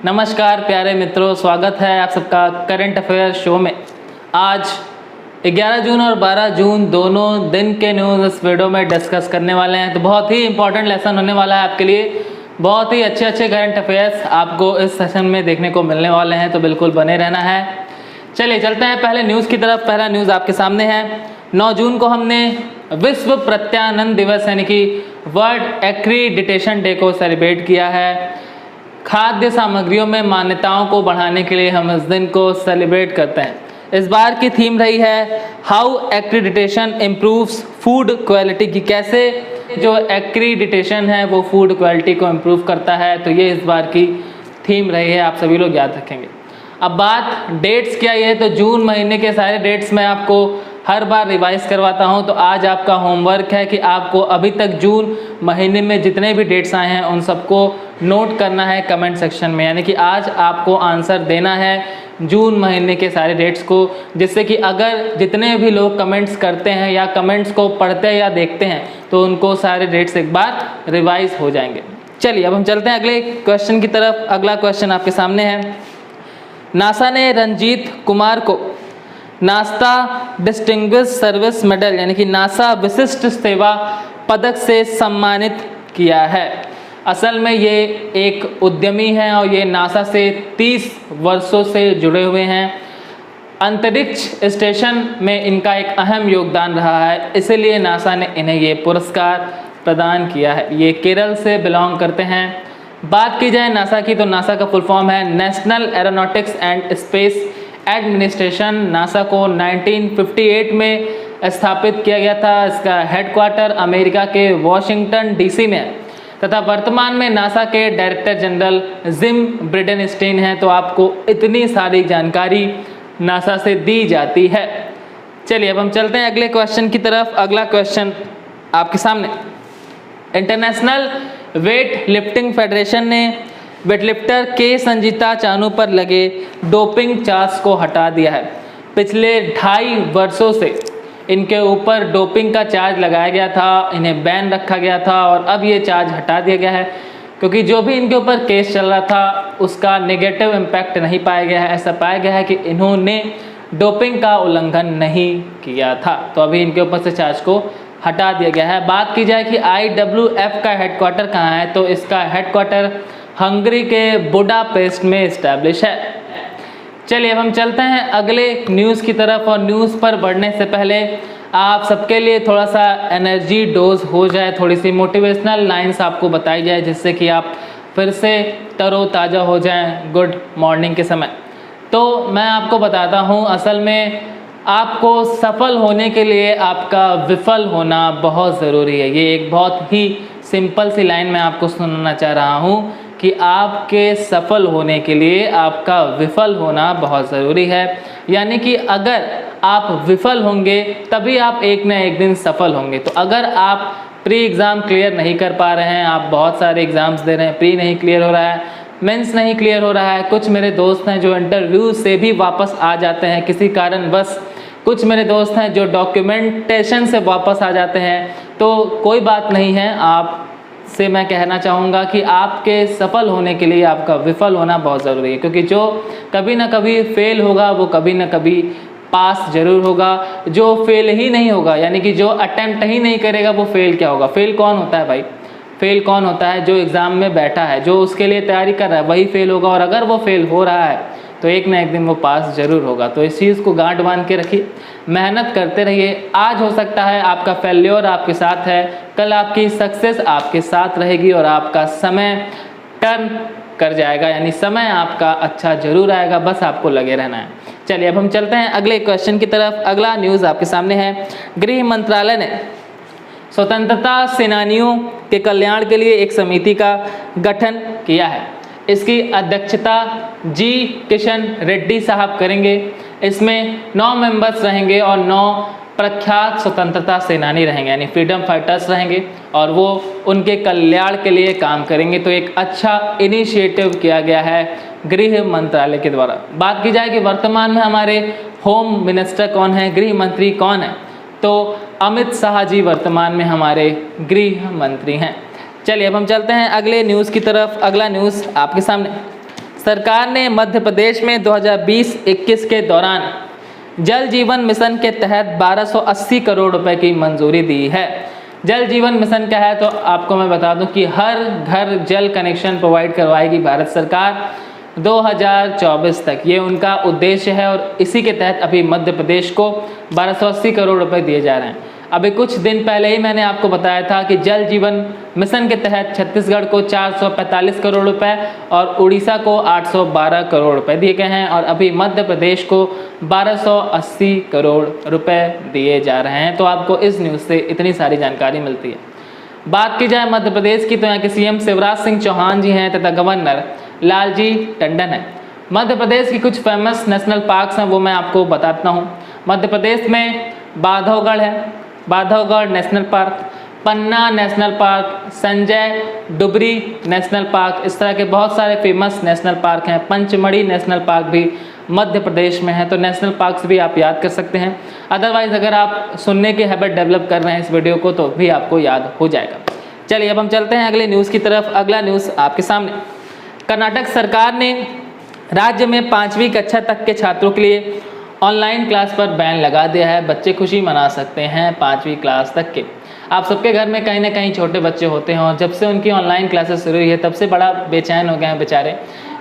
नमस्कार प्यारे मित्रों, स्वागत है आप सबका करंट अफेयर शो में। आज 11 जून और 12 जून दोनों दिन के न्यूज़ इस वीडियो में डिस्कस करने वाले हैं। तो बहुत ही इंपॉर्टेंट लेसन होने वाला है आपके लिए। बहुत ही अच्छे करंट अफेयर्स आपको इस सेशन में देखने को मिलने वाले हैं, तो बिल्कुल बने रहना है। चलिए चलते हैं पहले न्यूज़ की तरफ। पहला न्यूज़ आपके सामने है। 9 जून को हमने विश्व प्रत्यानंद दिवस यानी कि वर्ल्ड एक्रीडिटेशन डे को सेलिब्रेट किया है। खाद्य सामग्रियों में मान्यताओं को बढ़ाने के लिए हम इस दिन को सेलिब्रेट करते हैं। इस बार की थीम रही है how accreditation improves food quality, की कैसे जो एक्रीडिटेशन है वो फूड क्वालिटी को इम्प्रूव करता है। तो ये इस बार की थीम रही है, आप सभी लोग याद रखेंगे। अब बात डेट्स क्या है, तो जून महीने के सारे डेट्स मैं आपको हर बार रिवाइज करवाता हूं। तो आज आपका होमवर्क है कि आपको अभी तक जून महीने में जितने भी डेट्स आए हैं उन सबको नोट करना है कमेंट सेक्शन में। यानी कि आज आपको आंसर देना है जून महीने के सारे डेट्स को, जिससे कि अगर जितने भी लोग कमेंट्स करते हैं या कमेंट्स को पढ़ते या देखते हैं तो उनको सारे डेट्स एक बार रिवाइज हो जाएंगे। चलिए अब हम चलते हैं अगले क्वेश्चन की तरफ। अगला क्वेश्चन आपके सामने है। नासा ने रंजीत कुमार को नासा डिस्टिंग्विश सर्विस मेडल यानी कि नासा विशिष्ट सेवा पदक से सम्मानित किया है। असल में ये एक उद्यमी हैं और ये नासा से 30 वर्षों से जुड़े हुए हैं। अंतरिक्ष स्टेशन में इनका एक अहम योगदान रहा है, इसीलिए नासा ने इन्हें ये पुरस्कार प्रदान किया है। ये केरल से बिलोंग करते हैं। बात की जाए नासा की, तो नासा का फुल फॉर्म है national aeronautics and space administration. NASA को 1958 में स्थापित किया गया था। इसका हेडक्वार्टर अमेरिका के वॉशिंगटन डीसी में है तथा वर्तमान में नासा के डायरेक्टर जनरल जिम ब्रिडेनस्टीन हैं। तो आपको इतनी सारी जानकारी नासा से दी जाती है। चलिए अब हम चलते हैं अगले क्वेश्चन की तरफ। अगला क्वेश्चन आपके सामने। इंटरनेशनल वेट लिफ्टिंग फेडरेशन ने वेटलिफ्टर के संजीता चानू पर लगे डोपिंग चार्ज को हटा दिया है। पिछले 2.5 वर्षों से इनके ऊपर डोपिंग का चार्ज लगाया गया था, इन्हें बैन रखा गया था और अब ये चार्ज हटा दिया गया है क्योंकि जो भी इनके ऊपर केस चल रहा था उसका नेगेटिव इम्पैक्ट नहीं पाया गया है। ऐसा पाया गया है कि इन्होंने डोपिंग का उल्लंघन नहीं किया था, तो अभी इनके ऊपर से चार्ज को हटा दिया गया है। बात की जाए कि IWF का हेडक्वार्टर कहाँ है, तो इसका हेडक्वार्टर हंगरी के बुडापेस्ट में इस्टेब्लिश है। चलिए अब हम चलते हैं अगले न्यूज़ की तरफ। और न्यूज़ पर बढ़ने से पहले आप सबके लिए थोड़ा सा एनर्जी डोज हो जाए, थोड़ी सी मोटिवेशनल लाइंस आपको बताई जाए जिससे कि आप फिर से तरोताज़ा हो जाएं गुड मॉर्निंग के समय। तो मैं आपको बताता हूं, असल में आपको सफल होने के लिए आपका विफल होना बहुत ज़रूरी है। ये एक बहुत ही सिंपल सी लाइन मैं आपको सुनाना चाह रहा हूँ कि आपके सफल होने के लिए आपका विफल होना बहुत ज़रूरी है। यानी कि अगर आप विफल होंगे तभी आप एक न एक दिन सफल होंगे। तो अगर आप प्री एग्ज़ाम क्लियर नहीं कर पा रहे हैं, आप बहुत सारे एग्ज़ाम्स दे रहे हैं, प्री नहीं क्लियर हो रहा है, मेंस नहीं क्लियर हो रहा है, कुछ मेरे दोस्त हैं जो इंटरव्यू से भी वापस आ जाते हैं किसी कारणवश, कुछ मेरे दोस्त हैं जो डॉक्यूमेंटेशन से वापस आ जाते हैं, तो कोई बात नहीं है। आप से मैं कहना चाहूँगा कि आपके सफल होने के लिए आपका विफल होना बहुत ज़रूरी है, क्योंकि जो कभी ना कभी फेल होगा वो कभी ना कभी पास जरूर होगा। जो फेल ही नहीं होगा यानी कि जो अटेम्प्ट ही नहीं करेगा वो फेल क्या होगा? फेल कौन होता है भाई? फेल कौन होता है? जो एग्ज़ाम में बैठा है, जो उसके लिए तैयारी कर रहा है, वही फेल होगा। और अगर वो फेल हो रहा है तो एक ना एक दिन वो पास जरूर होगा। तो इस चीज़ को गांठ बांध के रखिए, मेहनत करते रहिए। आज हो सकता है आपका फेल्योर आपके साथ है, कल आपकी सक्सेस आपके साथ रहेगी और आपका समय टर्न कर जाएगा, यानी समय आपका अच्छा जरूर आएगा, बस आपको लगे रहना है। चलिए अब हम चलते हैं अगले क्वेश्चन की तरफ। अगला न्यूज़ आपके सामने है। गृह मंत्रालय ने स्वतंत्रता सेनानियों के कल्याण के लिए एक समिति का गठन किया है। इसकी अध्यक्षता जी किशन रेड्डी साहब करेंगे। इसमें 9 मेंबर्स रहेंगे और 9 प्रख्यात स्वतंत्रता सेनानी रहेंगे, यानी फ्रीडम फाइटर्स रहेंगे और वो उनके कल्याण के लिए काम करेंगे। तो एक अच्छा इनिशिएटिव किया गया है गृह मंत्रालय के द्वारा। बात की जाए कि वर्तमान में हमारे होम मिनिस्टर कौन है, गृह मंत्री कौन है, तो अमित शाह जी वर्तमान में हमारे गृह मंत्री हैं। चलिए अब हम चलते हैं अगले न्यूज़ की तरफ। अगला न्यूज़ आपके सामने। सरकार ने मध्य प्रदेश में 2020-21 के दौरान जल जीवन मिशन के तहत 1280 करोड़ रुपए की मंजूरी दी है। जल जीवन मिशन क्या है तो आपको मैं बता दूं कि हर घर जल कनेक्शन प्रोवाइड करवाएगी भारत सरकार 2024 तक, ये उनका उद्देश्य है। और इसी के तहत अभी मध्य प्रदेश को 1280 करोड़ रुपए दिए जा रहे हैं। अभी कुछ दिन पहले ही मैंने आपको बताया था कि जल जीवन मिशन के तहत छत्तीसगढ़ को 445 करोड़ रुपए और उड़ीसा को 812 करोड़ रुपए दिए गए हैं, और अभी मध्य प्रदेश को 1280 करोड़ रुपए दिए जा रहे हैं। तो आपको इस न्यूज़ से इतनी सारी जानकारी मिलती है। बात की जाए मध्य प्रदेश की तो यहाँ के सीएम शिवराज सिंह चौहान जी हैं तथा गवर्नर लालजी टंडन है। मध्य प्रदेश की कुछ फेमस नेशनल पार्क्स हैं, वो मैं आपको बताता हूँ। मध्य प्रदेश में बांधवगढ़ है, Bandhavgarh national park, Panna national park, Sanjay Dubri national park, इस तरह के बहुत सारे फेमस नेशनल पार्क हैं। पंचमढ़ी नेशनल पार्क भी मध्य प्रदेश में है। तो नेशनल पार्क्स भी आप याद कर सकते हैं। अदरवाइज़ अगर आप सुनने की हैबिट डेवलप कर रहे हैं इस वीडियो को तो भी आपको याद हो जाएगा। चलिए अब हम चलते हैं अगले न्यूज़ की तरफ। अगला न्यूज़ आपके सामने, कर्नाटक सरकार ने राज्य में 5वीं कक्षा तक के छात्रों के लिए ऑनलाइन क्लास पर बैन लगा दिया है। बच्चे खुशी मना सकते हैं 5वीं क्लास तक के। आप सबके घर में कहीं ना कहीं छोटे बच्चे होते हैं और जब से उनकी ऑनलाइन क्लासेस शुरू हुई है तब से बड़ा बेचैन हो गए हैं बेचारे,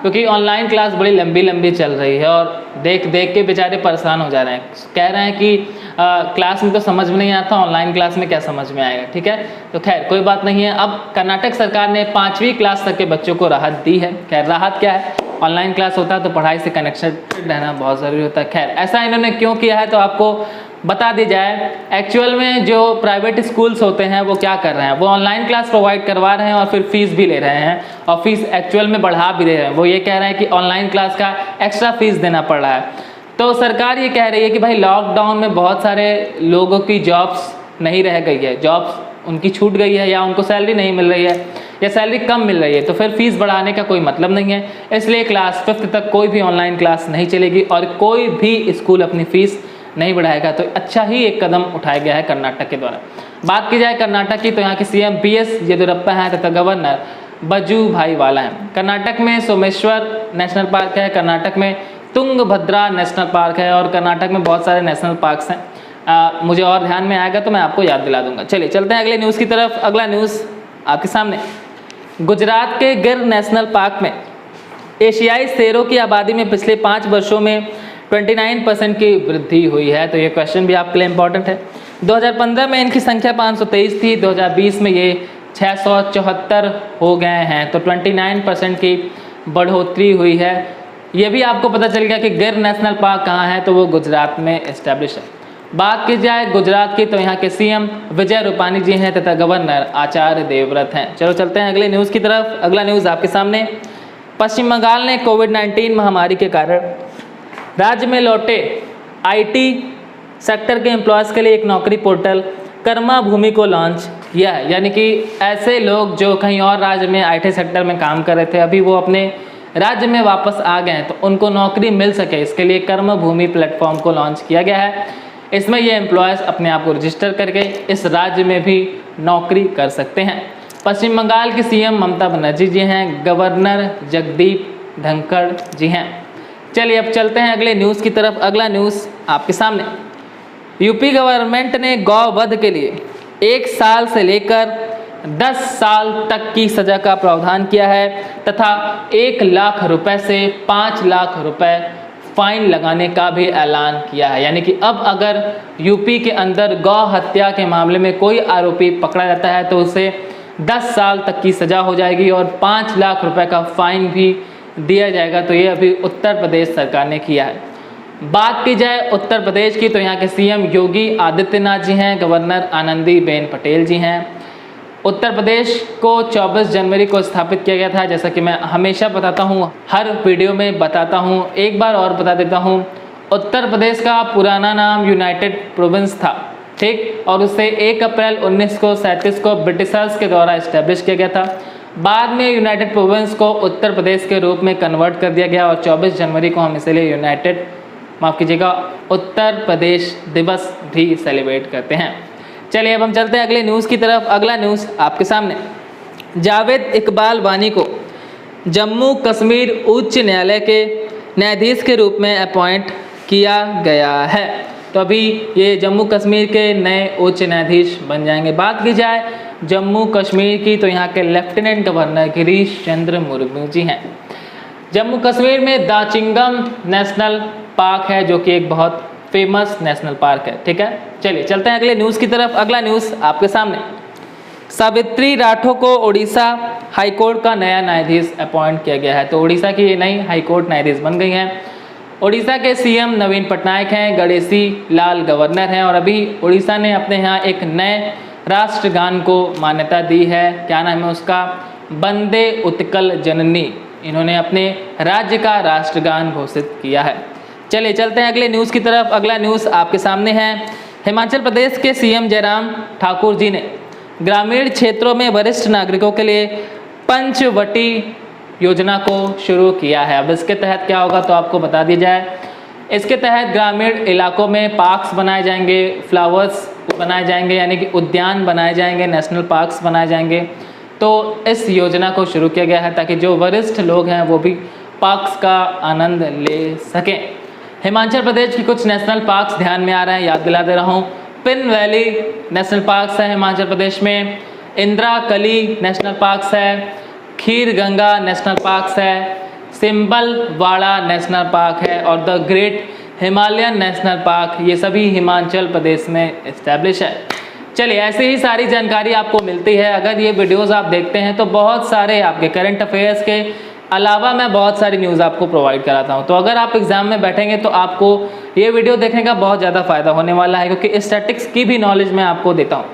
क्योंकि ऑनलाइन क्लास बड़ी लंबी लंबी चल रही है और देख देख के बेचारे परेशान हो जा रहे हैं। कह रहे हैं कि क्लास में तो समझ में नहीं आता, ऑनलाइन क्लास में क्या समझ में आएगा। ठीक है, तो खैर कोई बात नहीं है। अब कर्नाटक सरकार ने 5वीं क्लास तक के बच्चों को राहत दी है। खैर राहत क्या है, ऑनलाइन क्लास होता है तो पढ़ाई से कनेक्शन रहना बहुत ज़रूरी होता है। खैर ऐसा इन्होंने क्यों किया है तो आपको बता दी जाए। एक्चुअल में जो प्राइवेट स्कूल्स होते हैं वो क्या कर रहे हैं, वो ऑनलाइन क्लास प्रोवाइड करवा रहे हैं और फिर फीस भी ले रहे हैं, और फीस एक्चुअल में बढ़ा भी रहे हैं। वो ये कह रहे हैं कि ऑनलाइन क्लास का एक्स्ट्रा फीस देना पड़ रहा है। तो सरकार ये कह रही है कि भाई लॉकडाउन में बहुत सारे लोगों की जॉब्स नहीं रह गई है, जॉब्स उनकी छूट गई है या उनको सैलरी नहीं मिल रही है या सैलरी कम मिल रही है, तो फिर फीस बढ़ाने का कोई मतलब नहीं है। इसलिए क्लास 5th तक कोई भी ऑनलाइन क्लास नहीं चलेगी और कोई भी स्कूल अपनी फ़ीस नहीं बढ़ाएगा। तो अच्छा ही एक कदम उठाया गया है कर्नाटक के द्वारा। बात की जाए कर्नाटक की तो यहाँ के सीएम BS येदियुरप्पा हैं तथा गवर्नर वजुभाई वाला हैं। कर्नाटक में सोमेश्वर नेशनल पार्क है, कर्नाटक में तुंगभद्रा नेशनल पार्क है और कर्नाटक में बहुत सारे नेशनल पार्क्स हैं। मुझे और ध्यान में आएगा तो मैं आपको याद दिला दूंगा। चलिए चलते हैं अगले न्यूज़ की तरफ। अगला न्यूज़ आपके सामने, गुजरात के गिर नेशनल पार्क में एशियाई शेरों की आबादी में पिछले 5 वर्षों में 29% की वृद्धि हुई है। तो ये क्वेश्चन भी आपके लिए इम्पोर्टेंट है। 2015 में इनकी संख्या 523 थी, 2020 में ये 674 हो गए हैं। तो 29% की बढ़ोतरी हुई है। ये भी आपको पता चल गया कि गिर नेशनल पार्क कहाँ है, तो वो गुजरात में इस्टेब्लिश है। बात की जाए गुजरात की तो यहाँ के सीएम विजय रूपानी जी हैं तथा गवर्नर आचार्य देवव्रत हैं। चलो चलते हैं अगले न्यूज़ की तरफ। अगला न्यूज़ आपके सामने, पश्चिम बंगाल ने कोविड-19 महामारी के कारण राज्य में लौटे IT सेक्टर के एम्प्लॉयज़ के लिए एक नौकरी पोर्टल कर्मा भूमि को लॉन्च किया है। यानी कि ऐसे लोग जो कहीं और राज्य में IT सेक्टर में काम कर रहे थे, अभी वो अपने राज्य में वापस आ गए हैं तो उनको नौकरी मिल सके, इसके लिए कर्म भूमि प्लेटफॉर्म को लॉन्च किया गया है। इसमें ये एम्प्लॉयज़ अपने आप को रजिस्टर करके इस राज्य में भी नौकरी कर सकते हैं। पश्चिम बंगाल की सीएम ममता बनर्जी जी हैं, गवर्नर जगदीप धनखड़ जी हैं। चलिए अब चलते हैं अगले न्यूज़ की तरफ। अगला न्यूज़ आपके सामने, यूपी गवर्नमेंट ने गौ वध के लिए 1 साल से लेकर 10 साल तक की सज़ा का प्रावधान किया है तथा 1 लाख रुपए से 5 लाख रुपए फाइन लगाने का भी ऐलान किया है। यानी कि अब अगर यूपी के अंदर गौ हत्या के मामले में कोई आरोपी पकड़ा जाता है तो उसे 10 साल तक की सज़ा हो जाएगी और 5 लाख रुपए का फाइन भी दिया जाएगा। तो ये अभी उत्तर प्रदेश सरकार ने किया है। बात की जाए उत्तर प्रदेश की तो यहाँ के सीएम योगी आदित्यनाथ जी हैं, गवर्नर आनंदीबेन पटेल जी हैं। उत्तर प्रदेश को 24 जनवरी को स्थापित किया गया था, जैसा कि मैं हमेशा बताता हूँ, हर वीडियो में बताता हूँ। एक बार और बता देता हूँ, उत्तर प्रदेश का पुराना नाम यूनाइटेड प्रोविंस था, ठीक, और उसे 1 अप्रैल 1937 को ब्रिटिशर्स के द्वारा इस्टेब्लिश किया गया था। बाद में यूनाइटेड प्रोविंस को उत्तर प्रदेश के रूप में कन्वर्ट कर दिया गया और 24 जनवरी को हम इसलिए माफ़ कीजिएगा उत्तर प्रदेश दिवस भी सेलिब्रेट करते हैं। चलिए अब हम चलते हैं अगले न्यूज़ की तरफ। अगला न्यूज़ आपके सामने, जावेद इकबाल वानी को जम्मू कश्मीर उच्च न्यायालय के न्यायाधीश के रूप में अपॉइंट किया गया है। तो अभी ये जम्मू कश्मीर के नए उच्च न्यायाधीश बन जाएंगे। बात की जाए जम्मू कश्मीर की तो यहाँ के लेफ्टिनेंट गवर्नर गिरीश चंद्र मुर्मू जी हैं। जम्मू कश्मीर में दाचिंगम नेशनल पार्क है जो कि एक बहुत फेमस नेशनल पार्क है। ठीक है, चलिए चलते हैं अगले न्यूज़ की तरफ। अगला न्यूज़ आपके सामने, सावित्री राठौर को उड़ीसा हाईकोर्ट का नया न्यायाधीश अपॉइंट किया गया है। तो उड़ीसा की ये नई हाईकोर्ट न्यायाधीश बन गई हैं। उड़ीसा के सीएम नवीन पटनायक हैं, गणेशी लाल गवर्नर हैं और अभी उड़ीसा ने अपने यहाँ एक नए राष्ट्रगान को मान्यता दी है। क्या नाम है उसका? वंदे उत्कल जननी। इन्होंने अपने राज्य का राष्ट्रगान घोषित किया है। चलिए चलते हैं अगले न्यूज़ की तरफ। अगला न्यूज़ आपके सामने है, हिमाचल प्रदेश के सीएम जयराम ठाकुर जी ने ग्रामीण क्षेत्रों में वरिष्ठ नागरिकों के लिए पंचवटी योजना को शुरू किया है। अब इसके तहत क्या होगा तो आपको बता दिया जाए। इसके तहत ग्रामीण इलाकों में पार्क्स बनाए जाएंगे, फ्लावर्स बनाए जाएंगे, यानी कि उद्यान बनाए जाएंगे, नेशनल पार्क्स बनाए जाएंगे। तो इस योजना को शुरू किया गया है ताकि जो वरिष्ठ लोग हैं वो भी पार्क्स का आनंद ले सकें। हिमाचल प्रदेश की कुछ नेशनल पार्क्स ध्यान में आ रहे हैं, याद दिला दे रहा हूँ। पिन वैली नेशनल पार्क्स है हिमाचल प्रदेश में, इंदिरा कली नेशनल पार्क्स है, खीर गंगा नेशनल पार्क्स है, सिंबलवाड़ा नेशनल पार्क है और the great Himalayan national park, ये सभी हिमाचल प्रदेश में इस्टेब्लिश है। चलिए ऐसे ही सारी जानकारी आपको मिलती है। अगर ये वीडियोस आप देखते हैं तो बहुत सारे आपके करंट अफेयर्स के अलावा मैं बहुत सारी न्यूज़ आपको प्रोवाइड कराता हूँ। तो अगर आप एग्जाम में बैठेंगे तो आपको ये वीडियो देखने का बहुत ज़्यादा फ़ायदा होने वाला है, क्योंकि स्टैटिक्स की भी नॉलेज मैं आपको देता हूँ।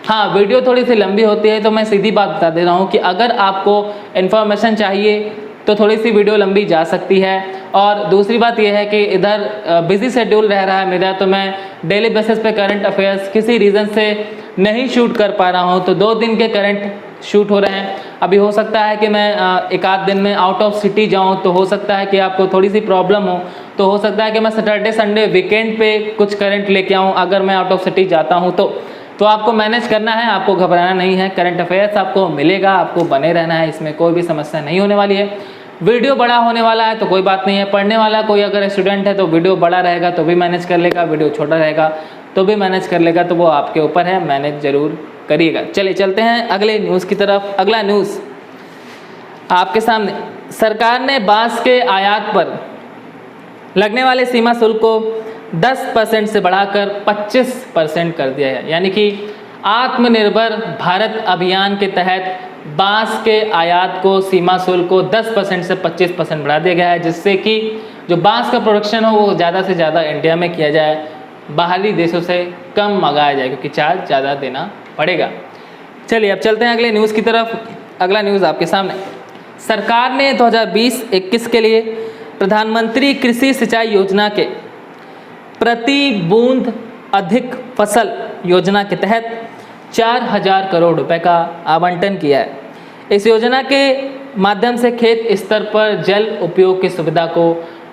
हाँ, वीडियो थोड़ी सी लंबी होती है तो मैं सीधी बात बता दे रहा हूँ कि अगर आपको इन्फॉर्मेशन चाहिए तो थोड़ी सी वीडियो लंबी जा सकती है। और दूसरी बात यह है कि इधर बिजी शेड्यूल रह रहा है मेरा, तो मैं डेली बेसिस पे करंट अफेयर्स किसी रीज़न से नहीं शूट कर पा रहा हूँ। तो 2 दिन के करंट शूट हो रहे हैं। अभी हो सकता है कि मैं एक आध दिन में आउट ऑफ सिटी जाऊँ, तो हो सकता है कि आपको थोड़ी सी प्रॉब्लम हो। तो हो सकता है कि मैं सैटरडे संडे वीकेंड पे कुछ करंट लेके आऊँ अगर मैं आउट ऑफ सिटी जाता हूँ तो आपको मैनेज करना है, आपको घबराना नहीं है। करंट अफेयर्स आपको मिलेगा, आपको बने रहना है, इसमें कोई भी समस्या नहीं होने वाली है। वीडियो बड़ा होने वाला है तो कोई बात नहीं है। पढ़ने वाला कोई अगर स्टूडेंट है तो वीडियो बड़ा रहेगा तो भी मैनेज कर लेगा, वीडियो छोटा रहेगा तो भी मैनेज कर लेगा। तो वो आपके ऊपर है, मैनेज ज़रूर करिएगा। चलिए चलते हैं अगले न्यूज़ की तरफ। अगला न्यूज़ आपके सामने, सरकार ने बांस के आयात पर लगने वाले सीमा शुल्क को 10% से बढ़ाकर 25% कर दिया है। यानी कि आत्मनिर्भर भारत अभियान के तहत बांस के आयात को, सीमा शुल्क को 10% से 25% बढ़ा दिया गया है, जिससे कि जो बांस का प्रोडक्शन हो वो ज़्यादा से ज़्यादा इंडिया में किया जाए, बाहरी देशों से कम मंगाया जाए, क्योंकि चार्ज ज़्यादा देना पड़ेगा। चलिए अब चलते हैं अगले न्यूज़ की तरफ। अगला न्यूज़ आपके सामने, सरकार ने 2020-21 के लिए प्रधानमंत्री कृषि सिंचाई योजना के प्रति बूंद अधिक फसल योजना के तहत 4000 करोड़ रुपए का आवंटन किया है। इस योजना के माध्यम से खेत स्तर पर जल उपयोग की सुविधा को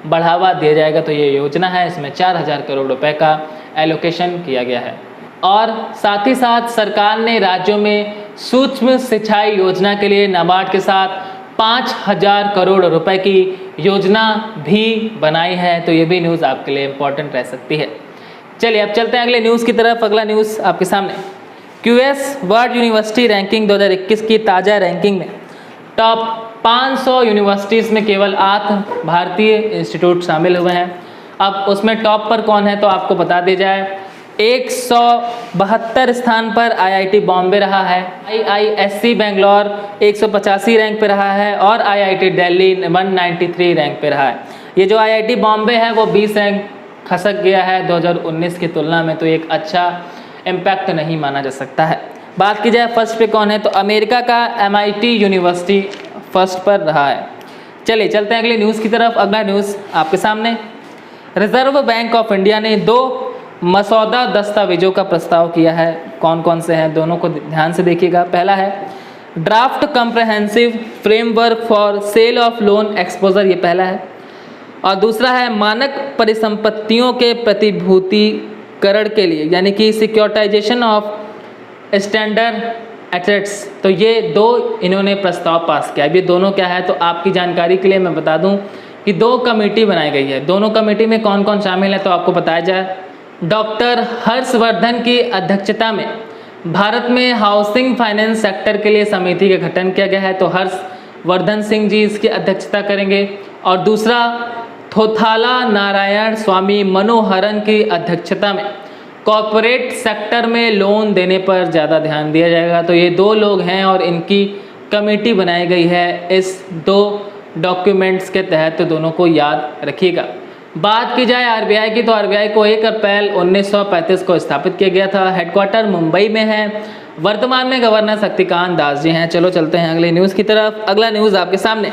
बढ़ावा दिया जाएगा। तो ये योजना है, इसमें 4000 करोड़ रुपए का एलोकेशन किया गया है। और साथ ही साथ सरकार ने राज्यों में सूक्ष्म सिंचाई योजना के लिए नाबार्ड के साथ 5000 करोड़ रुपए की योजना भी बनाई है। तो ये भी न्यूज़ आपके लिए इम्पोर्टेंट रह सकती है। चलिए अब चलते हैं अगले न्यूज़ की तरफ। अगला न्यूज़ आपके सामने, क्यूएस वर्ल्ड यूनिवर्सिटी रैंकिंग 2021 की ताज़ा रैंकिंग में टॉप 500 यूनिवर्सिटीज़ में केवल 8 भारतीय इंस्टीट्यूट शामिल हुए हैं। अब उसमें टॉप पर कौन है तो आपको बता दिया जाए। 172 स्थान पर आईआईटी बॉम्बे रहा है, आईआईएससी बेंगलोर 185 रैंक पे रहा है और आईआईटी दिल्ली 193 रैंक पे रहा है। ये जो आईआईटी बॉम्बे है वो 20 रैंक खसक गया है 2019 की तुलना में, तो एक अच्छा इम्पैक्ट नहीं माना जा सकता है। बात की जाए फर्स्ट पे कौन है तो अमेरिका का MIT यूनिवर्सिटी फर्स्ट पर रहा है। चलिए चलते हैं अगले न्यूज़ की तरफ। अगला न्यूज़ आपके सामने, रिजर्व बैंक ऑफ इंडिया ने 2 मसौदा दस्तावेजों का प्रस्ताव किया है। कौन कौन से हैं दोनों को ध्यान से देखिएगा। पहला है draft comprehensive framework for sale of loan exposure, ये पहला है। और दूसरा है मानक परिसंपत्तियों के प्रतिभूतिकरण के लिए, यानी कि सिक्योरिटाइजेशन ऑफ स्टैंडर्ड एसेट्स, तो ये दो इन्होंने प्रस्ताव पास किया। अब ये दोनों क्या है, तो आपकी जानकारी के लिए मैं बता दूं कि दो कमेटी बनाई गई है। दोनों कमेटी में कौन कौन शामिल है तो आपको बताया जाए। डॉक्टर हर्षवर्धन की अध्यक्षता में भारत में हाउसिंग फाइनेंस सेक्टर के लिए समिति का गठन किया गया है, तो हर्षवर्धन सिंह जी इसकी अध्यक्षता करेंगे। और दूसरा, थोथाला नारायण स्वामी मनोहरन की अध्यक्षता में कॉरपोरेट सेक्टर में लोन देने पर ज़्यादा ध्यान दिया जाएगा। तो ये दो लोग हैं और इनकी कमेटी बनाई गई है इस दो डॉक्यूमेंट्स के तहत, तो दोनों को याद रखिएगा। बात की जाए आरबीआई की, तो आरबीआई को 1 अप्रैल 1935 को स्थापित किया गया था। हेडक्वार्टर मुंबई में है। वर्तमान में गवर्नर शक्तिकांत दास जी हैं। चलो चलते हैं अगले न्यूज़ की तरफ। अगला न्यूज़ आपके सामने,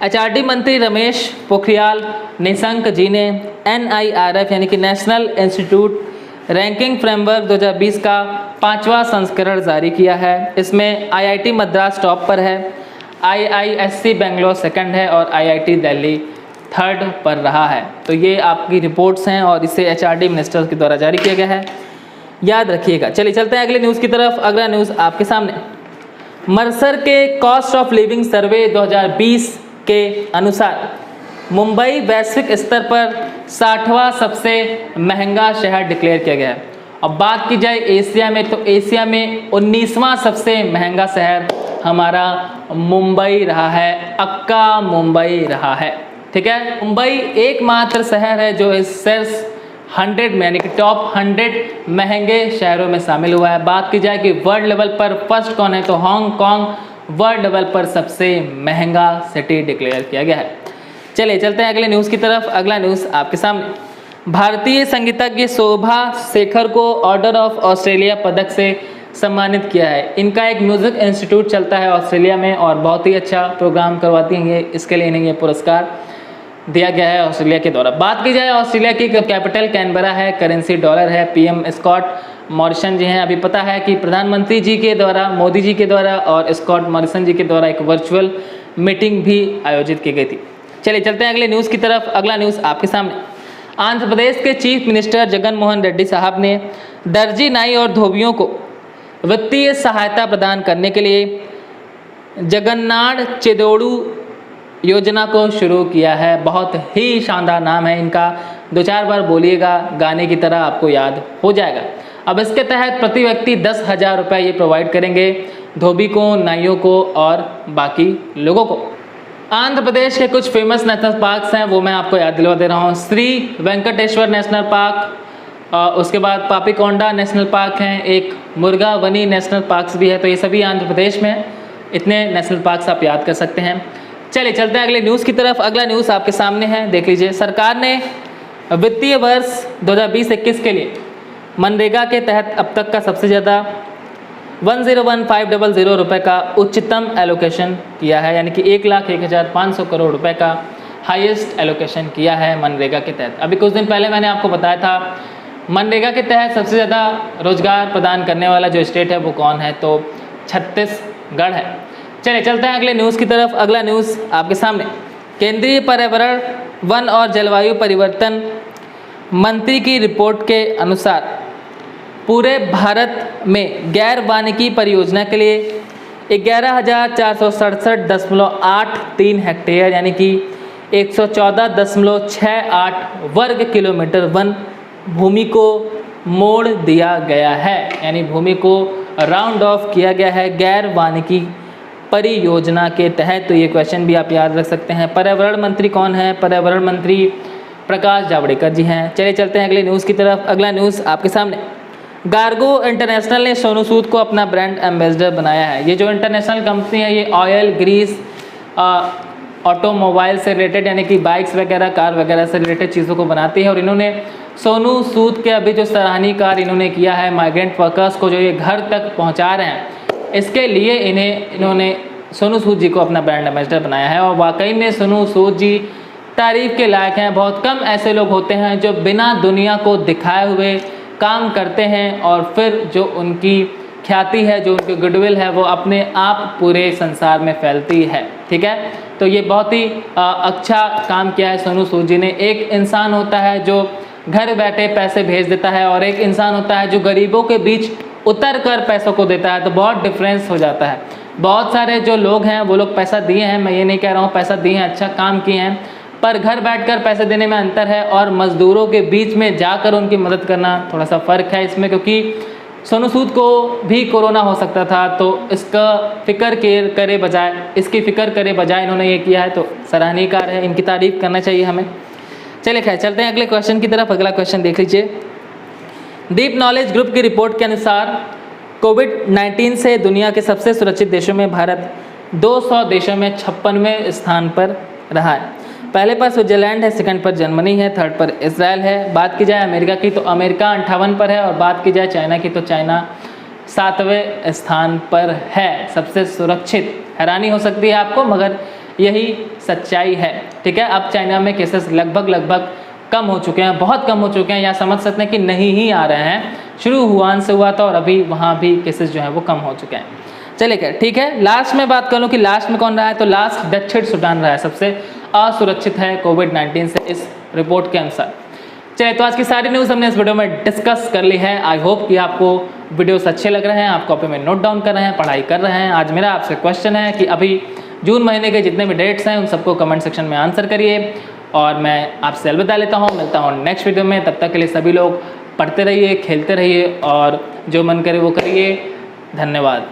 एचआरडी मंत्री रमेश पोखरियाल निशंक जी ने NIRF यानी कि नेशनल इंस्टीट्यूट रैंकिंग फ्रेमवर्क 2020 का 5वां संस्करण जारी किया है। इसमें IIT मद्रास टॉप पर है, IISc बेंगलोर सेकंड है और IIT दिल्ली थर्ड पर रहा है। तो ये आपकी रिपोर्ट्स हैं और इसे HRD मिनिस्टर के द्वारा जारी किया गया है, याद रखिएगा। चलिए चलते हैं अगले न्यूज़ की तरफ। अगला न्यूज़ आपके सामने, मर्सर के कॉस्ट ऑफ लिविंग सर्वे 2020 के अनुसार मुंबई वैश्विक स्तर पर 60वां सबसे महंगा शहर डिक्लेयर किया गया है। अब बात की जाए एशिया में, तो एशिया में 19वां सबसे महंगा शहर हमारा मुंबई रहा है, अक्का मुंबई रहा है। ठीक है, मुंबई एकमात्र शहर है जो इस शीर्ष 100 में यानी कि टॉप 100 महंगे शहरों में शामिल हुआ है। बात की जाए कि वर्ल्ड लेवल पर फर्स्ट कौन है, तो हांगकांग वर्ल्ड लेवल पर सबसे महंगा सिटी डिक्लेयर किया गया है। चलिए चलते हैं अगले न्यूज़ की तरफ। अगला न्यूज़ आपके सामने, भारतीय संगीतज्ञ शोभा शेखर को ऑर्डर ऑफ ऑस्ट्रेलिया पदक से सम्मानित किया है। इनका एक म्यूज़िक इंस्टीट्यूट चलता है ऑस्ट्रेलिया में और बहुत ही अच्छा प्रोग्राम करवाती हैं ये, इसके लिए इन्हें ये पुरस्कार दिया गया है ऑस्ट्रेलिया के द्वारा। बात की जाए ऑस्ट्रेलिया की, कैपिटल कैनबरा है, करेंसी डॉलर है, PM स्कॉट मॉरिसन जी हैं। अभी पता है कि प्रधानमंत्री जी के द्वारा, मोदी जी के द्वारा और स्कॉट मॉरिसन जी के द्वारा एक वर्चुअल मीटिंग भी आयोजित की गई थी। चलिए चलते हैं अगले न्यूज़ की तरफ। अगला न्यूज़ आपके सामने, आंध्र प्रदेश के चीफ मिनिस्टर जगन मोहन रेड्डी साहब ने दर्जी, नाई और धोबियों को वित्तीय सहायता प्रदान करने के लिए जगन्नाड चेदोड़ू योजना को शुरू किया है। बहुत ही शानदार नाम है इनका, 2-4 बार बोलिएगा, गाने की तरह आपको याद हो जाएगा। अब इसके तहत प्रति व्यक्ति 10,000 रुपये ये प्रोवाइड करेंगे धोबी को, नाइयों को और बाकी लोगों को। आंध्र प्रदेश के कुछ फेमस नेशनल पार्क्स हैं, वो मैं आपको याद दिलवा दे रहा हूँ। श्री वेंकटेश्वर नेशनल पार्क, उसके बाद पापीकोंडा नेशनल पार्क हैं, एक मुर्गावनी नेशनल पार्क्स भी है। तो ये सभी आंध्र प्रदेश में इतने नेशनल पार्क्स आप याद कर सकते हैं। चलिए चलते हैं अगले न्यूज़ की तरफ। अगला न्यूज़ आपके सामने है, देख लीजिए। सरकार ने वित्तीय वर्ष 2020-21 के लिए मनरेगा के तहत अब तक का सबसे ज़्यादा 101,500 रुपये का उच्चतम एलोकेशन किया है, यानी कि 1,01,500 करोड़ रुपए का हाईएस्ट एलोकेशन किया है मनरेगा के तहत। अभी कुछ दिन पहले मैंने आपको बताया था मनरेगा के तहत सबसे ज़्यादा रोजगार प्रदान करने वाला जो स्टेट है वो कौन है, तो छत्तीसगढ़ है। चलिए चलते हैं अगले न्यूज़ की तरफ। अगला न्यूज़ आपके सामने, केंद्रीय पर्यावरण, वन और जलवायु परिवर्तन मंत्री की रिपोर्ट के अनुसार पूरे भारत में गैर वानिकी परियोजना के लिए 11,467.83 हेक्टेयर यानी कि 114.68 वर्ग किलोमीटर वन भूमि को मोड़ दिया गया है, यानी भूमि को राउंड ऑफ किया गया है गैर वानिकी परियोजना के तहत। तो ये क्वेश्चन भी आप याद रख सकते हैं। पर्यावरण मंत्री कौन है? पर्यावरण मंत्री प्रकाश जावड़ेकर जी हैं। चलिए चलते हैं अगले न्यूज़ की तरफ। अगला न्यूज़ आपके सामने, गार्गो इंटरनेशनल ने सोनू सूद को अपना ब्रांड एम्बेसडर बनाया है। ये जो इंटरनेशनल कंपनी है ये ऑयल, ग्रीस, ऑटोमोबाइल से रिलेटेड यानी कि बाइक्स वगैरह, कार वगैरह से रिलेटेड चीज़ों को बनाती है। और इन्होंने सोनू सूद के अभी जो सराहनीय कार्य इन्होंने किया है माइग्रेंट वर्कर्स को जो ये घर तक पहुंचा रहे हैं, इसके लिए इन्होंने सोनू सूद जी को अपना ब्रांड एम्बेसडर बनाया है। और वाकई में सोनू सूद जी तारीफ़ के लायक हैं। बहुत कम ऐसे लोग होते हैं जो बिना दुनिया को दिखाए हुए काम करते हैं और फिर जो उनकी ख्याति है, जो उनकी गुडविल है, वो अपने आप पूरे संसार में फैलती है। ठीक है, तो ये बहुत ही अच्छा काम किया है सोनू सूद जी ने। एक इंसान होता है जो घर बैठे पैसे भेज देता है और एक इंसान होता है जो गरीबों के बीच उतर कर पैसों को देता है तो बहुत डिफरेंस हो जाता है। बहुत सारे जो लोग हैं वो लोग पैसा दिए हैं, मैं ये नहीं कह रहा हूँ पैसा दिए हैं, अच्छा काम किए हैं, पर घर बैठकर पैसे देने में अंतर है और मज़दूरों के बीच में जाकर उनकी मदद करना थोड़ा सा फ़र्क है इसमें, क्योंकि सोनू सूद को भी कोरोना हो सकता था तो इसकी फ़िक्र करे बजाय इन्होंने ये किया है तो सराहनीय कार्य है, इनकी तारीफ़ करना चाहिए हमें। चलिए खैर चलते हैं अगले क्वेश्चन की तरफ। अगला क्वेश्चन देख लीजिए। डीप नॉलेज ग्रुप की रिपोर्ट के अनुसार कोविड-19 से दुनिया के सबसे सुरक्षित देशों में भारत 200 देशों में 56वें स्थान पर रहा है। पहले पर स्विट्जरलैंड है, सेकंड पर जर्मनी है, थर्ड पर इजराइल है। बात की जाए अमेरिका की तो अमेरिका 58 पर है और बात की जाए चाइना की तो चाइना 7वें स्थान पर है सबसे सुरक्षित। हैरानी हो सकती है आपको मगर यही सच्चाई है, ठीक है। अब चाइना में केसेस लगभग कम हो चुके हैं, बहुत कम हो चुके हैं, या समझ सकते हैं कि नहीं ही आ रहे हैं। शुरू वुहान से हुआ था और अभी वहाँ भी केसेस जो हैं वो कम हो चुके हैं। चलिए क्या ठीक है, लास्ट में बात कर लूँ कि लास्ट में कौन रहा है, तो लास्ट दक्षिण सूडान रहा है, सबसे असुरक्षित है कोविड-19 से इस रिपोर्ट के अनुसार। चलिए तो आज की सारी न्यूज़ हमने इस वीडियो में डिस्कस कर ली है। आई होप कि आपको वीडियोस अच्छे लग रहे हैं, आप कॉपी में नोट डाउन कर रहे हैं, पढ़ाई कर रहे हैं। आज मेरा आपसे क्वेश्चन है कि अभी जून महीने के जितने भी डेट्स हैं उन सबको कमेंट सेक्शन में आंसर करिए और मैं आपसे अलविदा लेता हूँ, मिलता हूँ नेक्स्ट वीडियो में। तब तक के लिए सभी लोग पढ़ते रहिए, खेलते रहिए और जो मन करे वो करिए। धन्यवाद।